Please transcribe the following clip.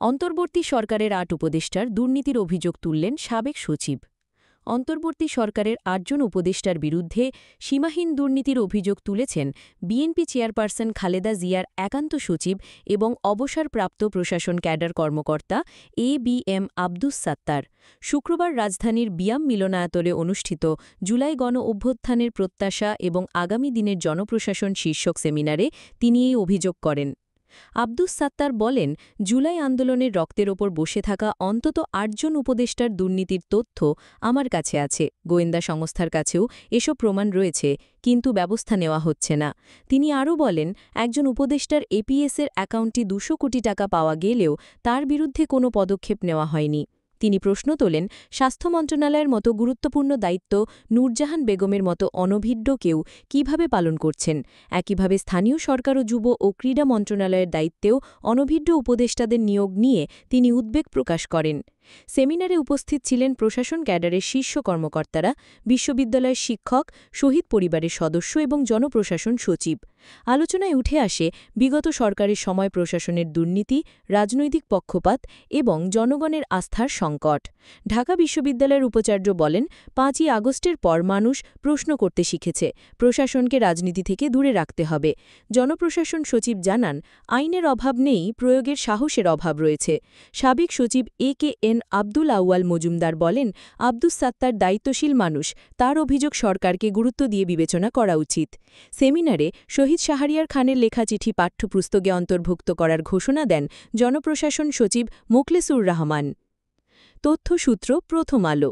অন্তর্বর্তী সরকারের ৮ উপদেষ্টার দুর্নীতির অভিযোগ তুললেন সাবেক সচিব। অন্তর্বর্তী সরকারের ৮ জন উপদেষ্টার বিরুদ্ধে সীমাহীন দুর্নীতির অভিযোগ তুলেছেন বিএনপি চেয়ারপারসন খালেদা জিয়ার একান্ত সচিব এবং অবসরপ্রাপ্ত প্রশাসন ক্যাডার কর্মকর্তা এবিএম আব্দুস সাত্তার। শুক্রবার রাজধানীর বিয়াম মিলনায়তনে অনুষ্ঠিত জুলাই গণ-অভ্যুত্থানের প্রত্যাশা এবং আগামী দিনের জনপ্রশাসন শীর্ষক সেমিনারে তিনি এই অভিযোগ করেন। আব্দুস সাত্তার বলেন, জুলাই আন্দোলনের রক্তের ওপর বসে থাকা অন্তত ৮ জন উপদেষ্টার দুর্নীতির তথ্য আমার কাছে আছে। গোয়েন্দা সংস্থার কাছেও এসব প্রমাণ রয়েছে, কিন্তু ব্যবস্থা নেওয়া হচ্ছে না। তিনি আরও বলেন, একজন উপদেষ্টার এপিএসের অ্যাকাউন্টে ২০০ কোটি টাকা পাওয়া গেলেও তার বিরুদ্ধে কোনো পদক্ষেপ নেওয়া হয়নি। তিনি প্রশ্ন তোলেন, স্বাস্থ্য মন্ত্রণালয়ের মতো গুরুত্বপূর্ণ দায়িত্ব নূরজাহান বেগমের মতো অনভিজ্ঞ কেউ কীভাবে পালন করছেন। একইভাবে স্থানীয় সরকার ও যুব ও ক্রীড়া মন্ত্রণালয়ের দায়িত্বেও অনভিজ্ঞ উপদেষ্টাদের নিয়োগ নিয়ে তিনি উদ্বেগ প্রকাশ করেন। সেমিনারে উপস্থিত ছিলেন প্রশাসন ক্যাডারের শীর্ষ কর্মকর্তারা, বিশ্ববিদ্যালয়ের শিক্ষক, শহীদ পরিবারের সদস্য এবং জনপ্রশাসন সচিব। আলোচনায় উঠে আসে বিগত সরকারের সময় প্রশাসনের দুর্নীতি, রাজনৈতিক পক্ষপাত এবং জনগণের আস্থার সংকট। ঢাকা বিশ্ববিদ্যালয়ের উপাচার্য বলেন, ৫ই আগস্টের পর মানুষ প্রশ্ন করতে শিখেছে, প্রশাসনকে রাজনীতি থেকে দূরে রাখতে হবে। জনপ্রশাসন সচিব জানান, আইনের অভাব নেই, প্রয়োগের সাহসের অভাব রয়েছে। সাবেক সচিব এ.কে.এন. আব্দুল আউয়াল মজুমদার বলেন, আব্দুস সাত্তার দায়িত্বশীল মানুষ, তার অভিযোগ সরকারকে গুরুত্ব দিয়ে বিবেচনা করা উচিত। সেমিনারে শহীদ শাহরিয়ার খানের লেখা চিঠি পাঠ্যপুস্তকে অন্তর্ভুক্ত করার ঘোষণা দেন জনপ্রশাসন সচিব মোখলেসুর রহমান। তথ্যসূত্র প্রথম আলো।